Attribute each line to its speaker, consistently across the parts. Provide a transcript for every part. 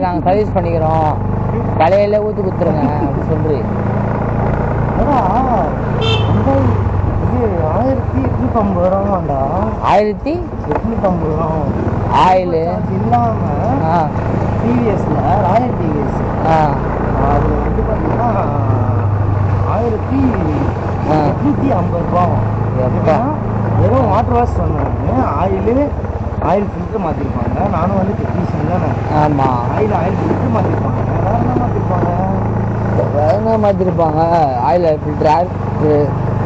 Speaker 1: நாங்கள் சர்வீஸ் பண்ணிக்கிறோம், தலையில ஊற்றி கொடுத்துருங்க அப்படி சொல்றி.
Speaker 2: இது 1850 ரூபாண்டா. 1850 ரூபா
Speaker 1: ஆயில்
Speaker 2: இல்லாமல் டிவிஎஸில் ராயல் டிவிஎஸ் அது வந்து பார்த்தீங்கன்னா 1850 ரூபா. வெறும் வாட்டர் வாஷ் சொன்னாங்க. ஆயில் ஃபில்டர் மாற்றிருப்பாங்க. நானும் வந்து டெக்னீஷியன் தானே.
Speaker 1: ஆமாம்,
Speaker 2: ஆயில் ஃபில்டர் மாற்றிருப்பாங்க. வேறு என்ன மாற்றிருப்பாங்க?
Speaker 1: ஆயில் ஃபில்டர்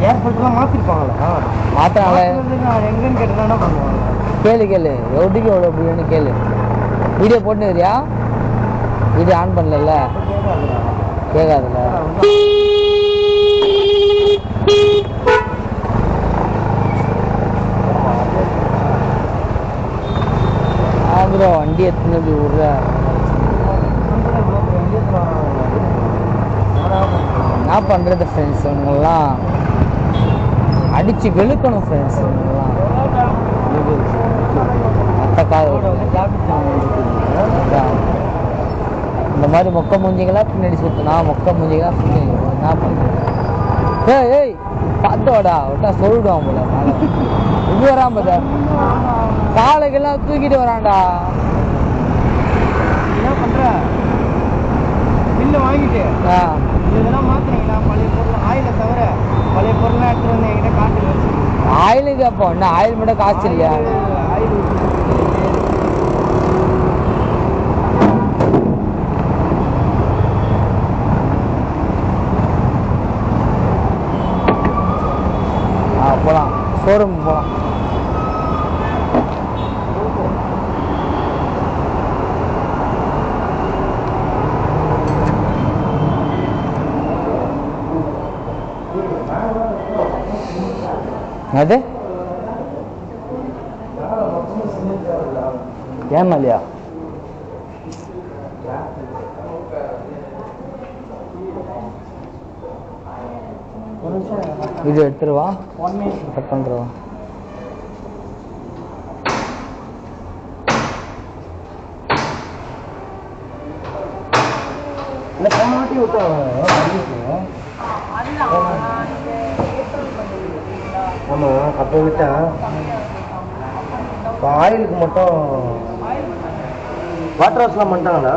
Speaker 2: ஏர் ஃபில்டர்லாம் மாற்றிருப்பாங்களா?
Speaker 1: மாற்றாங்க.
Speaker 2: எங்கன்னு கேட்டால் என்ன பண்ணுவாங்க?
Speaker 1: கேளு எவ்வளோக்கு எவ்வளோ அப்படின்னு கேளு. வீடியோ போட்டுக்கிறியா? வீடியோ ஆன் பண்ணல, கேட்காதுல்ல. ப்ரோ வண்டி எத்தனை விடுற என்ன பண்ணுறது ஃப்ரெண்ட்ஸ்? இவங்கெல்லாம் அடித்து வெளுக்கணும் ஃப்ரெண்ட்ஸ். இவங்கெல்லாம் இந்த மாதிரி மொக்க மூஞ்சிங்களாம் பின்னாடி சுற்றினா மொக்க மூஞ்சிங்களாம் பின்னாடி என்ன பண்ணுறது? ஏய் பார்த்தோடா விட்டா சொல்லிடுவான் போல. இது வரான் பார்த்தா காலைக்கெல்லாம் தூக்கிட்டு வரான்டா.
Speaker 2: என்ன பண்ணுற? பில்லு வாங்கிட்டு இதெல்லாம் மாற்றுறீங்களா? பழைய பொருள் ஆயிலை தவிர பழைய பொருள்லாம் எடுத்துகிட்டு வந்து என்கிட்ட காட்டு வச்சு
Speaker 1: ஆயிலுக்கு அப்போ என்ன ஆயில் மட்டும் காசு இல்லையா?
Speaker 2: ஆயில்
Speaker 1: போகலாம், ஷோரூம் போகலாம். அது ஏமாலியா? இது எடுத்துருவா, கட் பண்ணுறவா.
Speaker 2: இல்லை போனாட்டி விட்டா ஆமாம். அப்போ விட்டா இப்போ ஆயிலுக்கு மட்டும் வாட்டர் வாஷ்லாம் பண்ணிட்டாங்களா?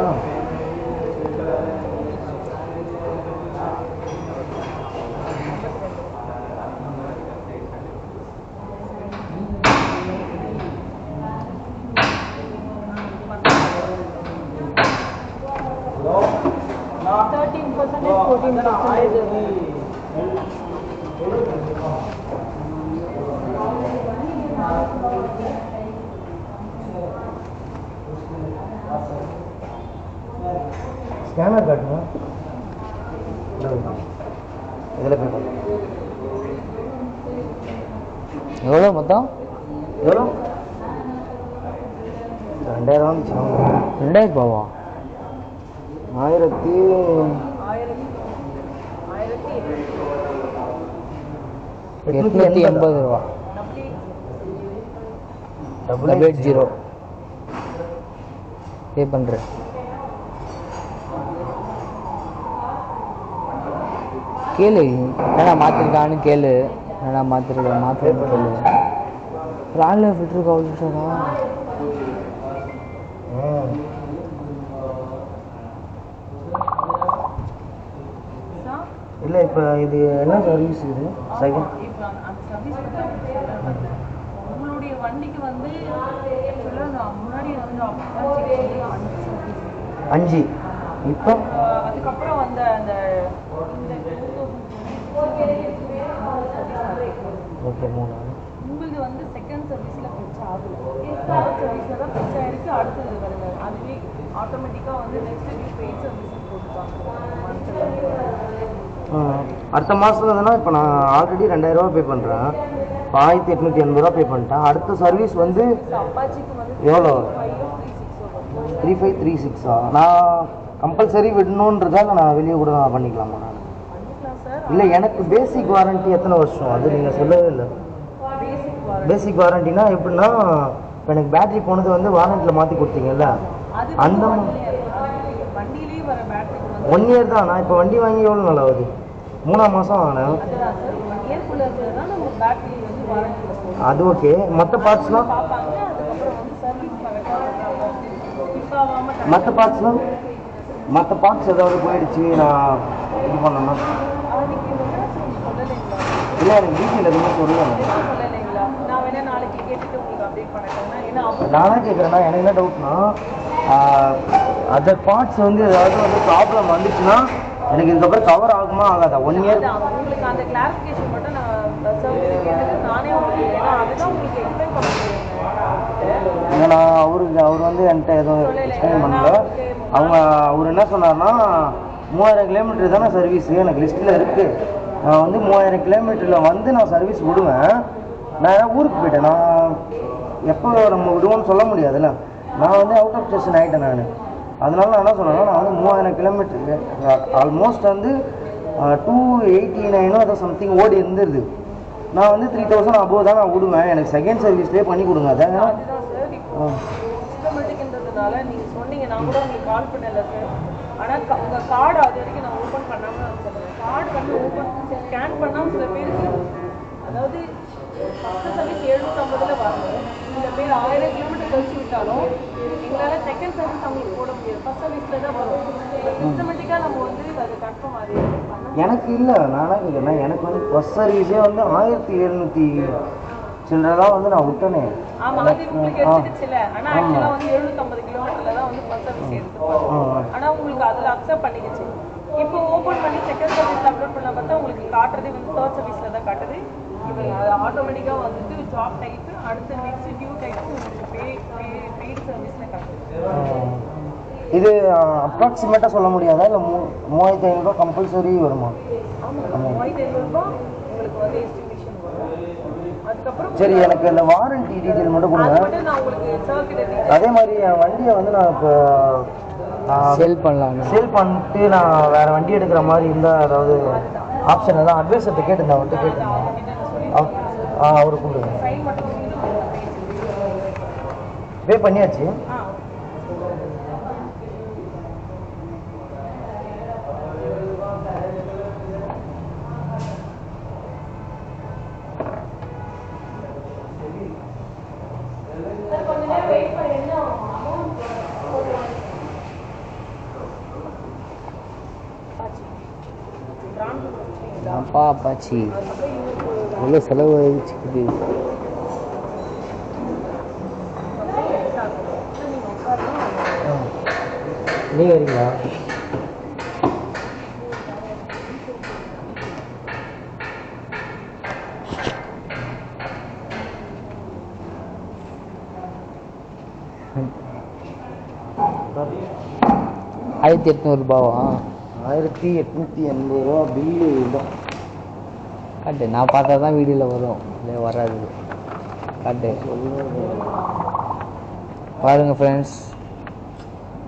Speaker 2: ஸ்கேனர் காட்டுங்க. இதில் போய்
Speaker 1: எவ்வளோ மொத்தம்?
Speaker 2: எவ்வளோ? 2000.
Speaker 1: 2000 ரூபாவா? 1880 ரூபா. 880 பே பண்ணுறேன். கேளு ஏன்னா மாற்றிருக்கான்னு கேளு. ஏன்னா மாற்றிருக்கேன்னு கேளு. ராலில் ஃபில்டருக்கு அவ்வளோடா?
Speaker 2: இல்லை இப்போ இது என்ன சர்வீஸ்? இது செகண்ட்
Speaker 3: உங்களுடைய வண்டிக்கு வந்து முன்னாடி வந்து
Speaker 2: 5. இப்போ
Speaker 3: அதுக்கப்புறம் வந்து அந்த
Speaker 2: ஓகே 3.
Speaker 3: உங்களுக்கு வந்து செகண்ட் சர்வீஸில் பிரச்சனை ஆகல. தேர்ட் சர்வீஸில் தான் பிரச்சனை ஆயிடுச்சு. அடுத்தது வருங்க அதுவே ஆட்டோமேட்டிக்காக வந்து நெக்ஸ்ட் வீக் பெய்ட் சர்வீஸ் போட்டுப்பாங்க.
Speaker 2: அடுத்த மாதம் தானே. இப்போ நான் ஆல்ரெடி 2000 ரூபா பே பண்ணுறேன். இப்போ 1880 ரூபா பே பண்ணிட்டேன். அடுத்த சர்வீஸ் வந்து எவ்வளோ? 3536. நான் கம்பல்சரி விடணுன்றதால நான் வெளியே கூட நான் பண்ணிக்கலாமா? நான் இல்லை எனக்கு பேசிக் வாரண்ட்டி எத்தனை வருஷம் அது நீங்கள் சொல்லவே இல்லை. பேசிக் வாரண்டினா எப்படின்னா இப்போ எனக்கு பேட்டரி போனது வந்து வாரண்டியில் மாற்றி கொடுத்தீங்கல்ல அந்த
Speaker 3: வண்டியிலேயே வர பேட்டரிக்கு வந்து
Speaker 2: 1 இயர் தான். நான் இப்போ வண்டி வாங்கி எவ்வளோ நாள் ஆகுது? 3ஆம் மாதம் வாங்கினேன்.
Speaker 3: அதுதான் சார் 1 இயர்க்குள்ள இருக்கிறது தான் நம்ம பேட்டரி வந்து வாரண்டியில் போகும்.
Speaker 2: அது ஓகே. மற்ற பார்ட்ஸ்லாம்
Speaker 3: பார்ப்பாங்க. அதுக்கப்புறம் வந்து சர்வீஸ் கரெக்டாக இப்போ ஆகாமல்
Speaker 2: மற்ற பார்ட்ஸ்லாம் மற்ற பார்ட்ஸ் ஏதாவது போயிடுச்சு நான் இது பண்ணணும்னா
Speaker 3: அதுக்கு சொல்லலைங்களா?
Speaker 2: இல்லை எனக்கு டீட்டெயில் எதுவுமே சொல்லுவேன்.
Speaker 3: சொல்லலைங்களா? நான் வேணா நாளைக்கு கேட்டுட்டு உங்களுக்கு அப்டேட் பண்ணட்டேன்னா ஏன்னா
Speaker 2: நானே கேட்குறேன்னா எனக்கு என்ன டவுட்னா அதர் பார்ட்ஸ் வந்து ஏதாவது வந்து ப்ராப்ளம் வந்துச்சுன்னா எனக்கு இதுக்கப்புறம் கவர் ஆகுமா ஆகாதா? 1 இயர்
Speaker 3: உங்களுக்கு அந்த கிளாரிஃபிகேஷன் மட்டும் நான் சர்வீஸ் கேட்டுட்டு நானே உங்களுக்கு ஏன்னா அதுதான் உங்களுக்கு எக்ஸ்பிளைன் பண்ண முடியும்.
Speaker 2: ஏன்னா அவர் வந்து என்கிட்ட எதுவும் எக்ஸ்பிளைன் பண்ணல. அவர் என்ன சொன்னார்னா 3000 கிலோமீட்டர் தானே சர்வீஸு எனக்கு லிஸ்ட்டில் இருக்குது. நான் வந்து 3000 கிலோமீட்டரில் வந்து நான் சர்வீஸ் விடுவேன். நான் ஊருக்கு போயிட்டேன். நான் எப்போ நம்ம விடுவோம்னு சொல்ல முடியாதுல்ல. நான் வந்து அவுட் ஆஃப் ஸ்டேஷன் ஆகிட்டேன் நான். அதனால நான் என்ன சொன்னேன்னா நான் வந்து 3000 கிலோமீட்டர் ஆல்மோஸ்ட் வந்து 289 ஏதோ சம்திங் ஓடி இருந்துருது. நான் வந்து 3000 அபோவ் தான் நான் விடுவேன். எனக்கு செகண்ட் சர்வீஸ்லேயே பண்ணி கொடுங்க. அதான்
Speaker 3: சிஸ்டமேட்டிக்ன்றதுனால நீங்கள் சொன்னீங்க. நான் கூட உங்களுக்கு கால் பண்ணல சார். ஆனால் உங்கள் கார்டு அது வரைக்கும் நான் ஓப்பன் பண்ணாமல் நான் சொல்லுவேன். கார்டு வந்து ஓப்பன் ஸ்கேன் பண்ணால் சில பேருக்கு அதாவது ஃபஸ்ட்டு சர்வீஸ் 750 வரணும். சில பேர் 1000 கிலோமீட்டர் கழிச்சு விட்டாலும் எங்களால் செகண்ட் சர்வீஸ் அவங்களுக்கு போட முடியாது. ஃபஸ்ட் சர்வீஸில் தான் வரும். சிஸ்டமேட்டிக்காக நம்ம வந்து அது கன்ஃபார்ம் ஆகுது.
Speaker 2: எனக்கு இல்லை. நானாக கேட்குறேன். எனக்கு வந்து ஃபஸ்ட் சர்வீஸே வந்து 1700 சில்லறதான் வந்து நான் விட்டனே.
Speaker 3: ஆமா அது உங்களுக்கு எடுத்துச்சுல. ஆனா ஆக்சுவலா வந்து 750 கிலோமீட்டர்ல தான் வந்து ஃபர்ஸ்ட் சர்வீஸ் எடுத்துப்பாங்க. ஆனா உங்களுக்கு அதுல அக்செப்ட் பண்ணிக்கிச்சு. இப்போ ஓபன் பண்ணி செகண்ட் சர்வீஸ் அப்லோட் பண்ணா பார்த்தா உங்களுக்கு காட்டுறதே வந்து தேர்ட் சர்வீஸ்ல தான் காட்டுது. இப்போ ஆட்டோமேட்டிக்கா வந்துட்டு ஜாப் டைப் அடுத்த நெக்ஸ்ட் டியூ டைப் உங்களுக்கு பெய்ட் சர்வீஸ்ல காட்டுது.
Speaker 2: இது அப்ராக்சிமேட்டா சொல்ல முடியாதா? இல்லை 3500 கம்பல்சரி வருமா?
Speaker 3: ஆமா 3500 உங்களுக்கு வந்து எஸ்டிமேஷன் வரும். அதுக்கப்புறம்
Speaker 2: சரி எனக்கு அந்த வாரண்டி டீட்டெயில் மட்டும் கொடுங்க.
Speaker 3: நான் உங்களுக்கு சர்க்கிட்
Speaker 2: அதே மாதிரி என் வண்டியை வந்து நான் இப்போ
Speaker 1: சேல்
Speaker 2: பண்ணிட்டு நான் வேற வண்டி எடுக்கிற மாதிரி இருந்தால் அதாவது ஆப்ஷன் தான் அட்வைஸர்கிட்ட கேட்டிருந்தேன். அவர்கிட்ட கேட்டிருந்தேன். அவரை கூப்பிடுங்க. பே பண்ணியாச்சு.
Speaker 1: அப்பா அப்பாச்சி எவ்வளோ செலவு ஆயிடுச்சுக்குது.
Speaker 2: நீங்கள் வரீங்களா?
Speaker 1: ஆயிரத்தி 800
Speaker 2: 1880 பில்லு தான்
Speaker 1: காட்டு. நான் பார்த்தா தான் வீடியோவில் வரும், இல்லை வராது. காட்டு பாருங்க ஃப்ரெண்ட்ஸ்.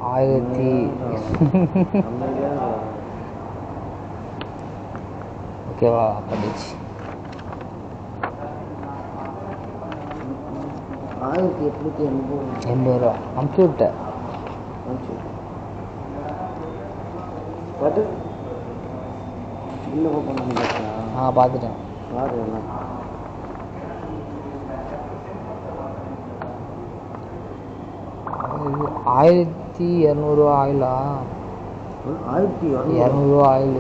Speaker 1: 1000 ஓகேவா பண்ணிச்சு.
Speaker 2: 1880
Speaker 1: ரூபா அமுச்சு விட்டேன்.
Speaker 2: பார்த்து இல்லை ஓப்பன் பண்ணி
Speaker 1: பார்த்துட்டேன்.
Speaker 2: பாரு எல்லாம்
Speaker 1: 1200 ஆயிலா?
Speaker 2: 1200
Speaker 1: 200 ஆயில்